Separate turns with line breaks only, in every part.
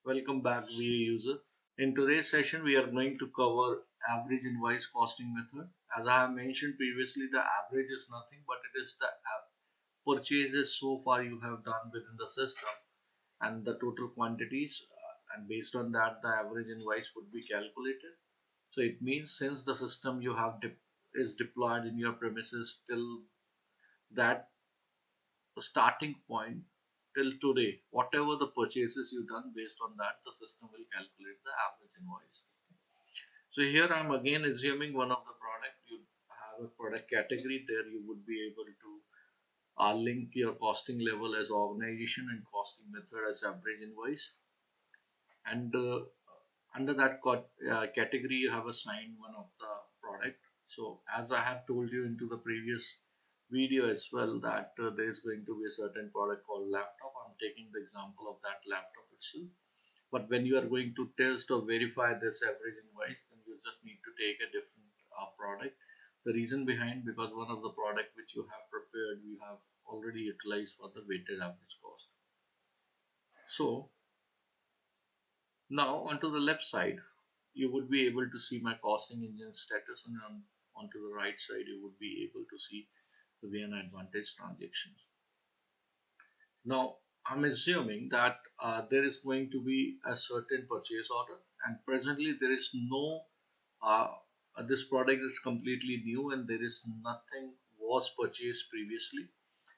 Welcome back, VA user. In today's session, we are going to cover average invoice costing method. As I have mentioned previously, the average is nothing but it is the purchases so far you have done within the system and the total quantities, and based on that, the average invoice would be calculated. So it means since the system you have is deployed in your premises till that starting point till today, whatever the purchases you've done, based on that, the system will calculate the average invoice. So here I'm again assuming one of the product. You have a product category there. You would be able to link your costing level as organization and costing method as average invoice. And under that category, you have assigned one of the product. So as I have told you into the previous video as well that there is going to be a certain product called laptop. I'm taking the example of that laptop itself. But when you are going to test or verify this average invoice, then you just need to take a different product. The reason behind, because one of the product which you have prepared, we have already utilized for the weighted average cost. So now onto the left side, you would be able to see my costing engine status, and onto the right side, you would be able to see the Vienna Advantage transactions. Now, I'm assuming that there is going to be a certain purchase order, and presently there is no, uh, this product is completely new and there is nothing was purchased previously,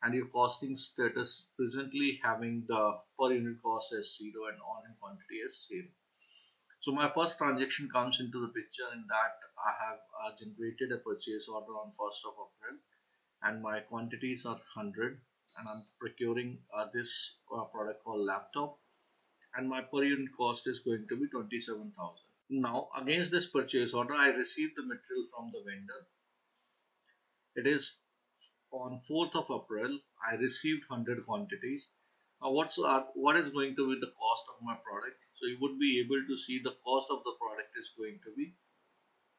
and your costing status presently having the per unit cost as zero and on hand quantity as zero. So my first transaction comes into the picture in that I have generated a purchase order on 1st of April, and my quantities are 100, and I'm procuring this product called laptop, and my per unit cost is going to be 27,000. Now against this purchase order, I received the material from the vendor. It is on 4th of April, I received 100 quantities. Now what is going to be the cost of my product? So you would be able to see the cost of the product is going to be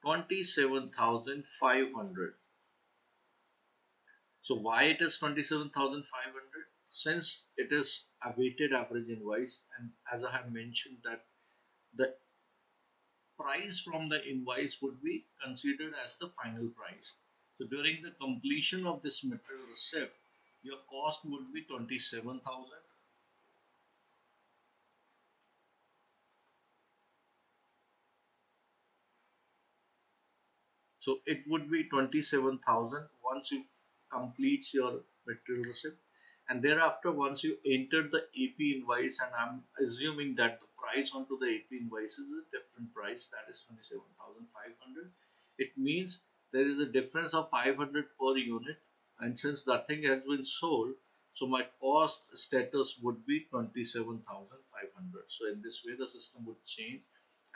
27,500. So why it is 27,500? Since it is a weighted average invoice, and as I have mentioned that the price from the invoice would be considered as the final price. So during the completion of this material receipt, your cost would be 27,000. So it would be 27,000 once you complete your material receipt. And thereafter, once you enter the AP invoice, and I'm assuming that the price onto the AP invoice is a different price, that is 27,500. It means there is a difference of 500 per unit. And since that thing has been sold, so my cost status would be 27,500. So in this way, the system would change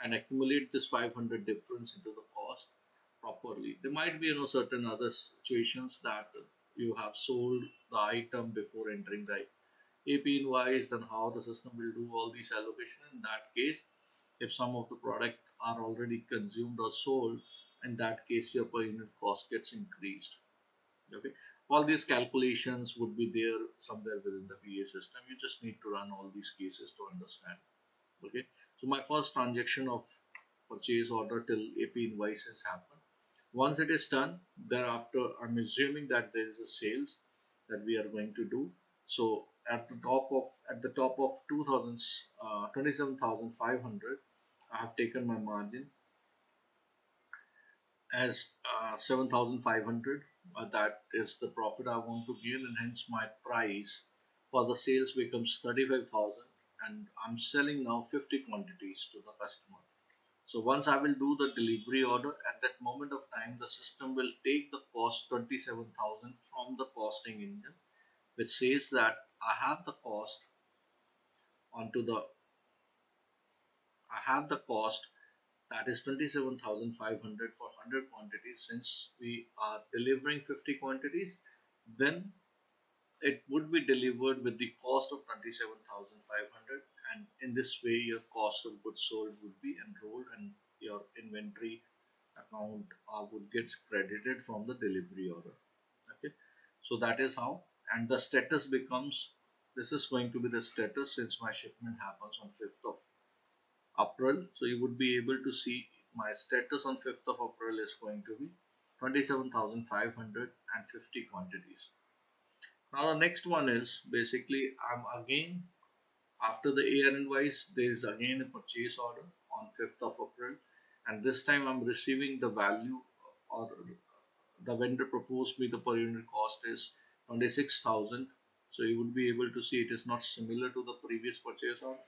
and accumulate this 500 difference into the cost properly. There might be certain other situations that you have sold the item before entering the AP invoice, then how the system will do all these allocation. In that case, if some of the product are already consumed or sold, in that case your per unit cost gets increased. Okay, all these calculations would be there somewhere within the PA system. You just need to run all these cases to understand. Okay, so my first transaction of purchase order till AP invoices happen. Once it is done, thereafter I'm assuming that there is a sales that we are going to do. So at the top of 2000 27,500, I have taken my margin as 7,500. That is the profit I want to gain, and hence my price for the sales becomes 35,000, and I'm selling now 50 quantities to the customer. So once I will do the delivery order, at that moment of time, the system will take the cost 27,000 from the costing engine, which says that I have the cost onto the I have the cost that is 27,500 for 100 quantities. Since we are delivering 50 quantities, then it would be delivered with the cost of 27,500, and in this way your cost of goods sold would be enrolled and your inventory account would get credited from the delivery order. Okay, so that is how, and the status becomes, this is going to be the status since my shipment happens on 5th of April. So you would be able to see my status on 5th of April is going to be 27,550 quantities. Now the next one is basically I'm again after the AR invoice there is again a purchase order on 5th of April, and this time I'm receiving the value, or the vendor proposed me the per unit cost is 26,000. So you would be able to see it is not similar to the previous purchase order,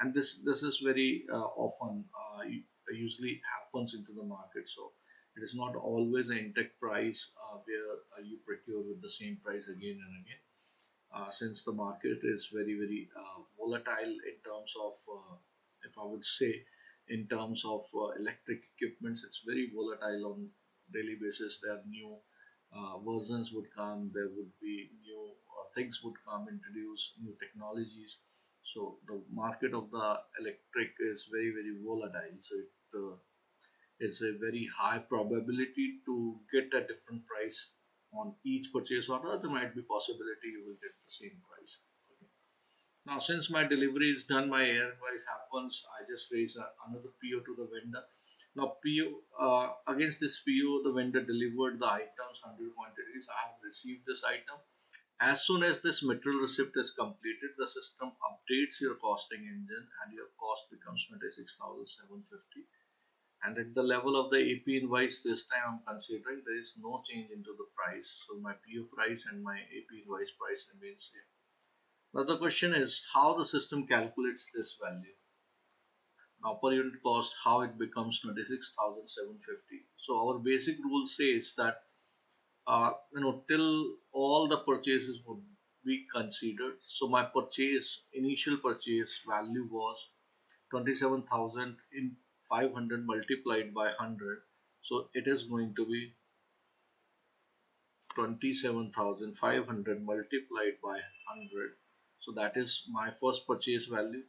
and this is very often usually happens into the market. So it is not always an intact price where you procure with the same price again and again, since the market is very volatile in terms of, if I would say, in terms of electric equipments, it's very volatile on daily basis. There are new versions would come, there would be new things would come, introduce new technologies. So the market of the electric is very volatile. So it is a very high probability to get a different price on each purchase order. There might be possibility you will get the same price. Okay. Now, since my delivery is done, my air invoice happens, I just raise another PO to the vendor. Now, PO, against this PO, the vendor delivered the items, 100 quantities. I have received this item. As soon as this material receipt is completed, the system updates your costing engine and your cost becomes 26,750. And at the level of the AP invoice, this time I'm considering there is no change into the price. So my PO price and my AP invoice price remains same. Now the question is how the system calculates this value. Now per unit cost, how it becomes 26,750. So our basic rule says that till all the purchases would be considered. So my initial purchase value was 27,000 in 500 multiplied by 100. So it is going to be 27,500 multiplied by 100. So that is my first purchase value.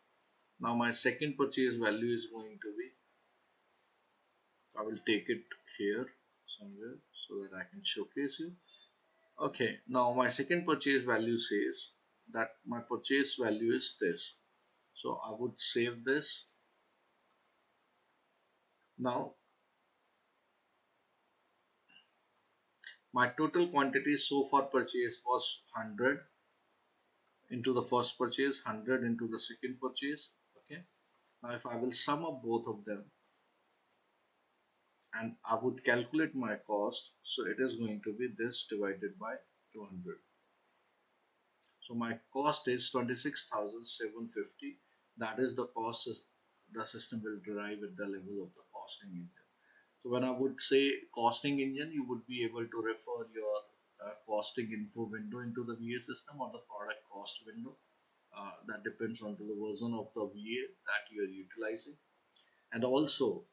Now my second purchase value is going to be, I will take it here somewhere so that I can showcase you. Okay, now my second purchase value says that my purchase value is this. So I would save this. Now my total quantity so far purchased was 100 into the first purchase, 100 into the second purchase. Okay. Now if I will sum up both of them and I would calculate my cost, so it is going to be this divided by 200. So my cost is 26,750. That is the cost the system will derive at the level of the costing engine. So when I would say costing engine, you would be able to refer your costing info window into the VA system or the product cost window. That depends on to the version of the VA that you are utilizing. And also,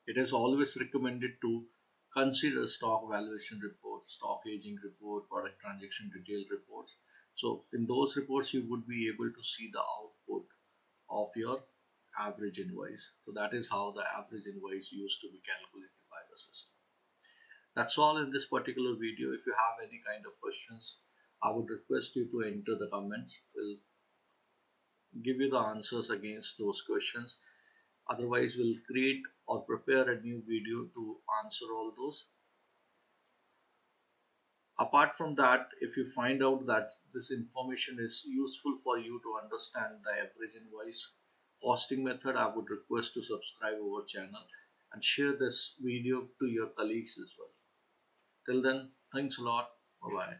it is always recommended to consider stock valuation reports, stock aging report, product transaction detail reports. So in those reports, you would be able to see the output of your average invoice. So that is how the average invoice used to be calculated by the system. That's all in this particular video. If you have any kind of questions, I would request you to enter the comments. We'll give you the answers against those questions. Otherwise, we'll create or prepare a new video to answer all those. Apart from that, if you find out that this information is useful for you to understand the average invoice costing method, I would request to subscribe our channel and share this video to your colleagues as well. Till then, thanks a lot. Bye bye.